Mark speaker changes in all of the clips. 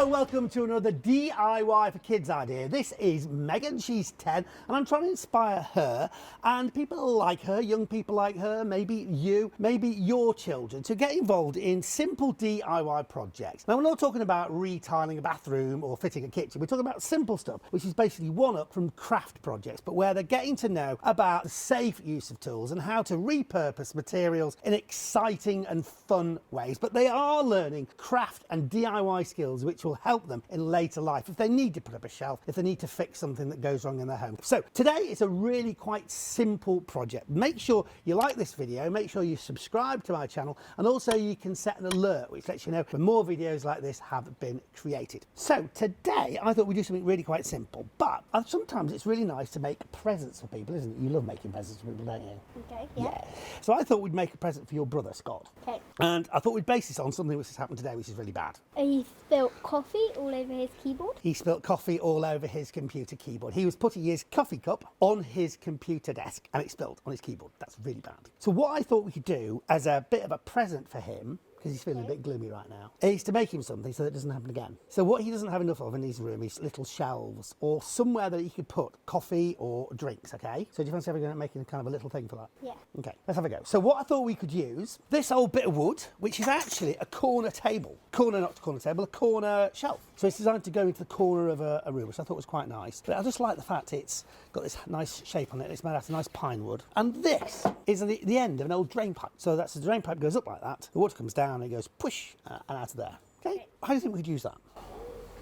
Speaker 1: Hello, welcome to another DIY for Kids idea. This is Megan, she's 10, and I'm trying to inspire her and people like her, young people like her, maybe you, maybe your children, to get involved in simple DIY projects. Now, we're not talking about retiling a bathroom or fitting a kitchen. We're talking about simple stuff, which is basically one up from craft projects, but where they're getting to know about the safe use of tools and how to repurpose materials in exciting and fun ways. But they are learning craft and DIY skills which will help them in later life if they need to put up a shelf, if they need to fix something that goes wrong in their home. So today it's a really quite simple project. Make sure you like this video, make sure you subscribe to my channel, and also you can set an alert which lets you know when more videos like this have been created. So today I thought we'd do something really quite simple, but sometimes it's really nice to make presents for people, isn't it? You love making presents for people, don't you?
Speaker 2: Okay, yeah.
Speaker 1: So I thought we'd make a present for your brother, Scott.
Speaker 2: Okay.
Speaker 1: And I thought we'd base this on something which has happened today, which is really bad.
Speaker 2: He spilled coffee all over his keyboard.
Speaker 1: He spilt coffee all over his computer keyboard. He was putting his coffee cup on his computer desk and it spilled on his keyboard. That's really bad. So what I thought we could do as a bit of a present for him, because he's feeling a bit gloomy right now, is to make him something so that it doesn't happen again. So what he doesn't have enough of in his room is little shelves or somewhere that he could put coffee or drinks, okay? So do you fancy having a go at making kind of a little thing for that?
Speaker 2: Yeah.
Speaker 1: Okay, let's have a go. So what I thought we could use, this old bit of wood, which is actually a corner table. Not a corner table, a corner shelf. So it's designed to go into the corner of a room, which I thought was quite nice. But I just like the fact it's got this nice shape on it. It's made out of nice pine wood. And this is the end of an old drain pipe. So that's the drain pipe goes up like that. The water comes down and it goes push and out of there. Okay? How do you think we could use that?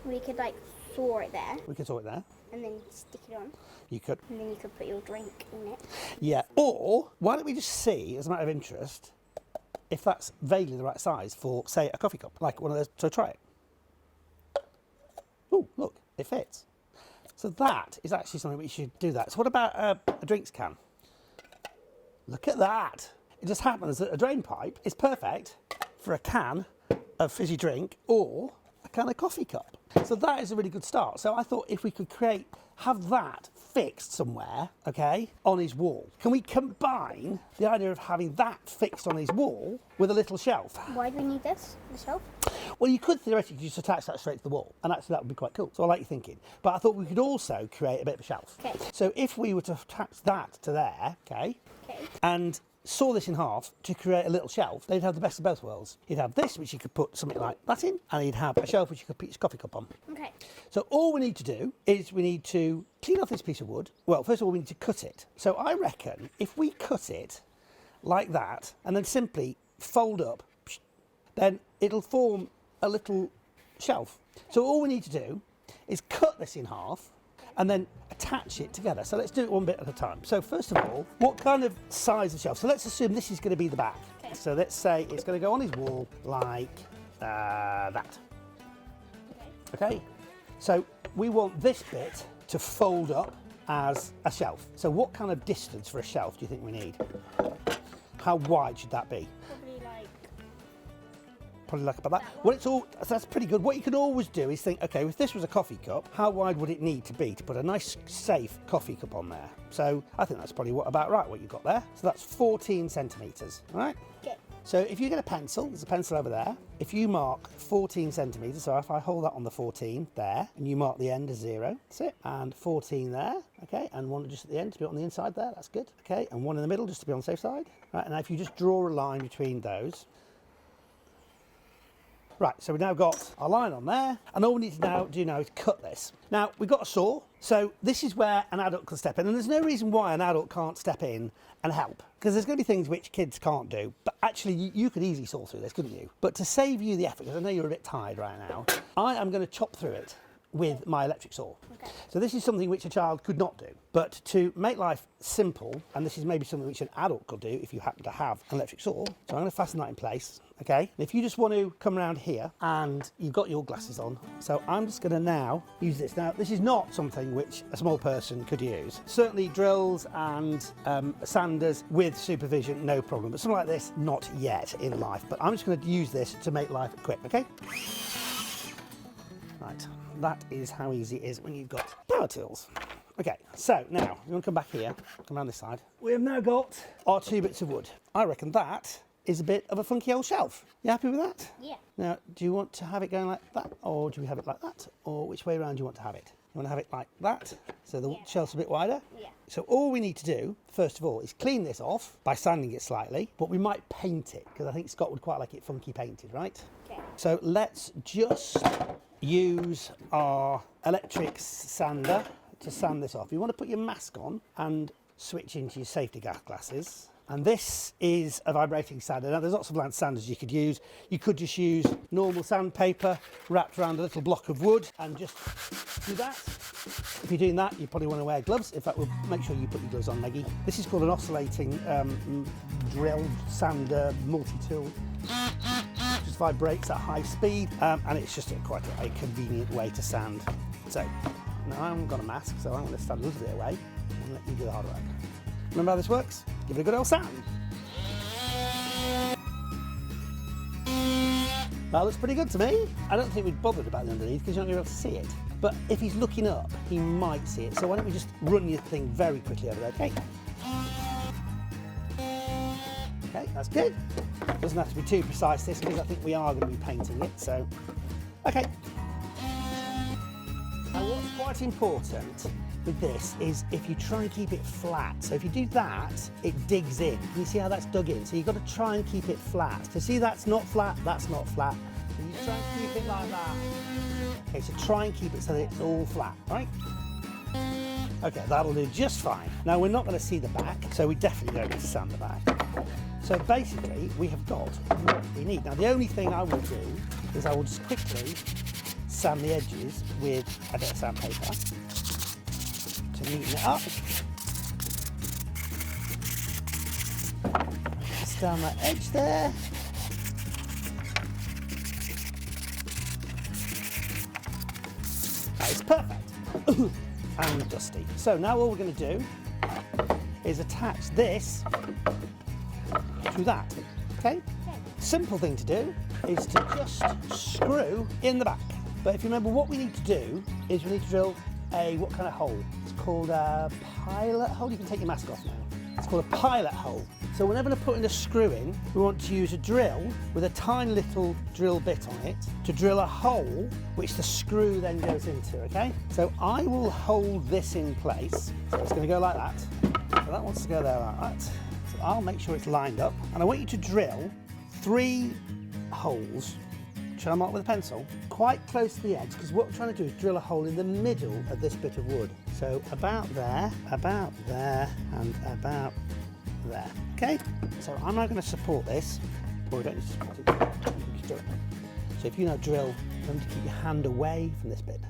Speaker 2: We could like saw it there.
Speaker 1: We could saw it there.
Speaker 2: And then stick it on.
Speaker 1: You could.
Speaker 2: And then you could put your drink in it.
Speaker 1: Yeah. Or why don't we just see, as a matter of interest, if that's vaguely the right size for, say, a coffee cup, like one of those. So try it. Oh, look, it fits. So that is actually something we should do that. So what about a drinks can? Look at that. It just happens that a drain pipe is perfect for a can of fizzy drink or a can of coffee cup. So that is a really good start. So I thought if we could have that fixed somewhere, okay, on his wall. Can we combine the idea of having that fixed on his wall with a little shelf?
Speaker 2: Why do we need this, the shelf?
Speaker 1: Well, you could theoretically just attach that straight to the wall, and actually that would be quite cool. So I like your thinking. But I thought we could also create a bit of a shelf.
Speaker 2: Okay.
Speaker 1: So if we were to attach that to there, okay, and saw this in half to create a little shelf, they'd have the best of both worlds. You'd have this, which you could put something like that in, and you'd have a shelf which you could put your coffee cup on.
Speaker 2: Okay.
Speaker 1: So all we need to do is we need to clean off this piece of wood. Well, first of all, we need to cut it. So I reckon if we cut it like that and then simply fold up, then it'll form a little shelf. So all we need to do is cut this in half and then attach it together. So let's do it one bit at a time. So first of all, what kind of size of shelf? So let's assume this is going to be the back.
Speaker 2: Okay.
Speaker 1: So let's say it's going to go on his wall like that. Okay. So we want this bit to fold up as a shelf. So what kind of distance for a shelf do you think we need? How wide should that be? Probably like about that. Well, that's pretty good. What you can always do is think, okay, if this was a coffee cup, how wide would it need to be to put a nice, safe coffee cup on there? So I think that's probably about right, what you've got there. So that's 14 centimetres, all right?
Speaker 2: Okay.
Speaker 1: So if you get a pencil, there's a pencil over there. If you mark 14 centimetres, so if I hold that on the 14 there, and you mark the end as 0, that's it, and 14 there, okay, and one just at the end to be on the inside there, that's good, okay, and one in the middle just to be on the safe side. Right, and now if you just draw a line between those. Right, so we've now got our line on there, and all we need to do now is cut this. Now, we've got a saw, so this is where an adult can step in, and there's no reason why an adult can't step in and help, because there's going to be things which kids can't do, but actually you could easily saw through this, couldn't you? But to save you the effort, because I know you're a bit tired right now, I am going to chop through it with my electric saw.
Speaker 2: Okay.
Speaker 1: So this is something which a child could not do, but to make life simple, and this is maybe something which an adult could do if you happen to have an electric saw. So I'm going to fasten that in place, okay? And if you just want to come around here and you've got your glasses on, so I'm just going to now use this. Now, this is not something which a small person could use. Certainly drills and sanders with supervision, no problem, but something like this, not yet in life. But I'm just going to use this to make life quick, okay? Right. That is how easy it is when you've got power tools. Okay, so now you want to come back here, come around this side. We have now got our 2 bits of wood. I reckon that is a bit of a funky old shelf. You happy with that?
Speaker 2: Yeah.
Speaker 1: Now, do you want to have it going like that, or do we have it like that, or which way around do you want to have it? You want to have it like that, so the shelf's a bit wider?
Speaker 2: Yeah.
Speaker 1: So all we need to do, first of all, is clean this off by sanding it slightly, but we might paint it, because I think Scott would quite like it funky painted, right?
Speaker 2: Okay.
Speaker 1: So let's just use our electric sander to sand this off. You want to put your mask on and switch into your safety glasses. And this is a vibrating sander. Now, there's lots of sanders you could use. You could just use normal sandpaper wrapped around a little block of wood and just do that. If you're doing that, you probably want to wear gloves. In fact, we'll make sure you put your gloves on, Maggie. This is called an oscillating drill sander multi-tool. It just vibrates at high speed, and it's just quite a convenient way to sand. So, now I haven't got a mask, so I'm going to stand a little bit away and let you do the hard work. Remember how this works? Give it a good old sand. That looks pretty good to me. I don't think we'd bothered about the underneath because you're not going to be able to see it. But if he's looking up, he might see it. So why don't we just run your thing very quickly over there, okay? Okay, that's good. Doesn't have to be too precise this because I think we are going to be painting it, so... Okay. Now what's quite important with this is if you try and keep it flat. So if you do that, it digs in. Can you see how that's dug in? So you've got to try and keep it flat. So see, that's not flat, that's not flat. So you try and keep it like that. Okay, so try and keep it so that it's all flat, right? Okay, that'll do just fine. Now we're not going to see the back, so we definitely don't need to sand the back. So basically, we have got what we need. Now the only thing I will do is I will just quickly sand the edges with a bit of sandpaper to neaten it up. Just down that edge there. That is perfect. And dusty. So now all we're going to do is attach this to that. Okay? Simple thing to do is to just screw in the back. But if you remember, what we need to do is we need to drill what kind of hole? It's called a pilot hole. You can take your mask off now. It's called a pilot hole. So whenever we're putting a screw in, we want to use a drill with a tiny little drill bit on it to drill a hole which the screw then goes into, okay? So I will hold this in place. So it's going to go like that. So that wants to go there like that. So I'll make sure it's lined up. And I want you to drill 3 holes. Shall I mark with a pencil? Quite close to the edge, because what we're trying to do is drill a hole in the middle of this bit of wood. So about there, and about there. Okay? So I'm now going to support this. Or we don't need to support it. Just do it. So if you now drill, remember to keep your hand away from this bit.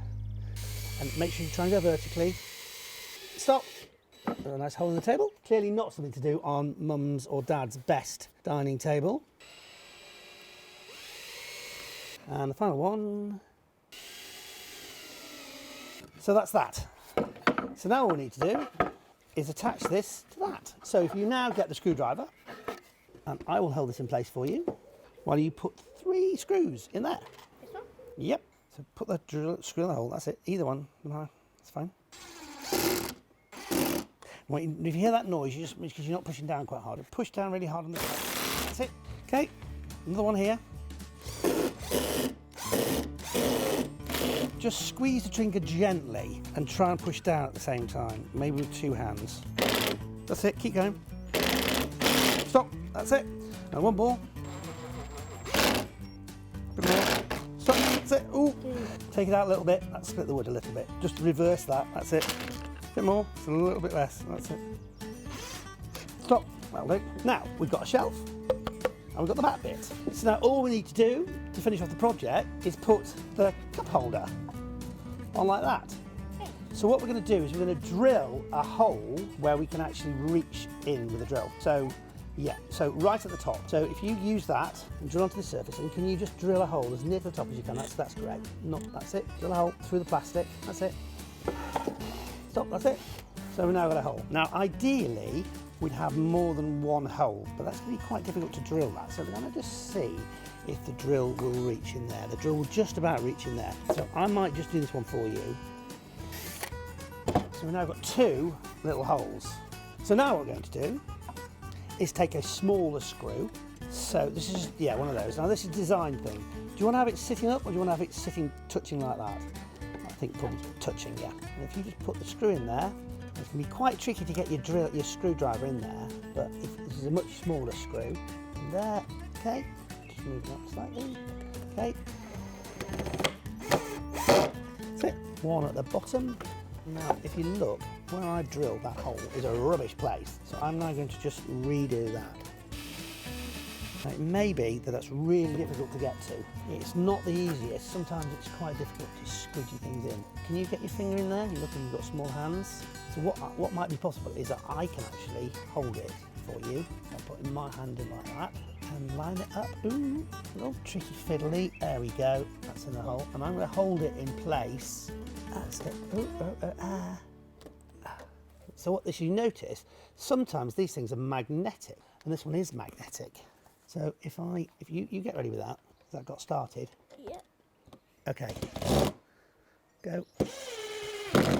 Speaker 1: And make sure you try and go vertically. Stop. A nice hole in the table. Clearly not something to do on mum's or dad's best dining table. And the final one. So that's that. So now all we need to do is attach this to that. So if you now get the screwdriver, and I will hold this in place for you, while you put 3 screws in there.
Speaker 2: This one?
Speaker 1: Yep. So put the screw in the hole, that's it. Either one, no, that's fine. If you hear that noise, you just, because you're not pushing down quite hard, push down really hard on the side. That's it. Okay, another one here. Just squeeze the trigger gently and try and push down at the same time, maybe with 2 hands. That's it, keep going. Stop, that's it. And one more. A bit more. Stop, that's it. Ooh. Take it out a little bit, that split the wood a little bit. Just reverse that, that's it. A bit more, just a little bit less, that's it. Stop, that'll do. Now, we've got a shelf. And we've got the back bit. So now all we need to do to finish off the project is put the cup holder on like that. So what we're going to do is we're going to drill a hole where we can actually reach in with a drill. So yeah, so right at the top. So if you use that and drill onto the surface, and can you just drill a hole as near to the top as you can? That's great. That's it. Drill a hole through the plastic. That's it. Stop. That's it. So we've now got a hole. Now ideally we'd have more than 1 hole, but that's going to be quite difficult to drill that. So we're going to just see if the drill will reach in there. The drill will just about reach in there. So I might just do this one for you. So we've now got 2 little holes. So now what we're going to do is take a smaller screw. So this is, yeah, one of those. Now this is a design thing. Do you want to have it sitting up or do you want to have it sitting, touching like that? I think probably touching, yeah. And if you just put the screw in there, it can be quite tricky to get your screwdriver in there, but if this is a much smaller screw, there, okay, just move that slightly, okay. That's it, one at the bottom. Now, if you look, where I drilled that hole is a rubbish place, so I'm now going to just redo that. Now, it may be that that's really difficult to get to. It's not the easiest. Sometimes it's quite difficult to squidgy things in. Can you get your finger in there? You look, you've got small hands. So what might be possible is that I can actually hold it for you. I'm putting my hand in like that and line it up. Ooh, a little tricky fiddly. There we go. That's in the hole. And I'm going to hold it in place. That's it. So what this you notice, sometimes these things are magnetic, and this one is magnetic. So if you get ready with that, that got started.
Speaker 2: Yeah.
Speaker 1: Okay. Go.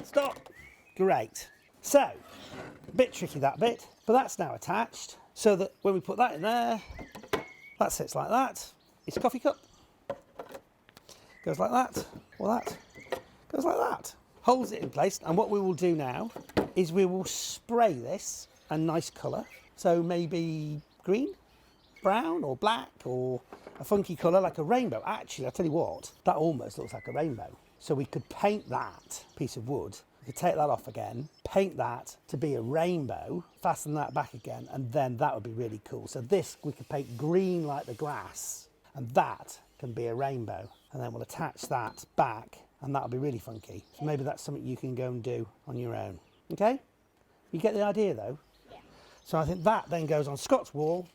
Speaker 1: Stop. Great. So, a bit tricky that bit, but that's now attached. So that when we put that in there, that sits like that. It's a coffee cup. Goes like that, or that. Goes like that. Holds it in place, and what we will do now is we will spray this a nice colour. So maybe green, brown or black or a funky colour like a rainbow. Actually, I'll tell you what, that almost looks like a rainbow. So we could paint that piece of wood, we could take that off again, paint that to be a rainbow, fasten that back again, and then that would be really cool. So this, we could paint green like the grass, and that can be a rainbow. And then we'll attach that back, and that'll be really funky. So maybe that's something you can go and do on your own. Okay? You get the idea though?
Speaker 2: Yeah.
Speaker 1: So I think that then goes on Scott's wall,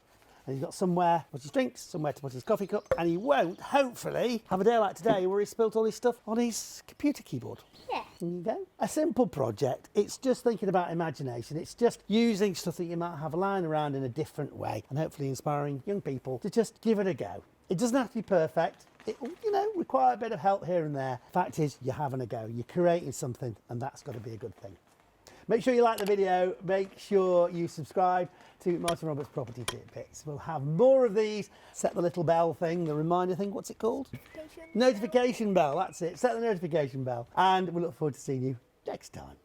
Speaker 1: and he's got somewhere to put his drinks, somewhere to put his coffee cup, and he won't, hopefully, have a day like today where he spilt all his stuff on his computer keyboard.
Speaker 2: Yeah.
Speaker 1: There you go. A simple project. It's just thinking about imagination. It's just using stuff that you might have lying around in a different way, and hopefully inspiring young people to just give it a go. It doesn't have to be perfect. It will, require a bit of help here and there. Fact is, you're having a go. You're creating something, and that's got to be a good thing. Make sure you like the video. Make sure you subscribe to Martin Roberts Property Tidbits. We'll have more of these. Set the little bell thing, the reminder thing. What's it called? Notification bell. That's it. Set the notification bell. And we look forward to seeing you next time.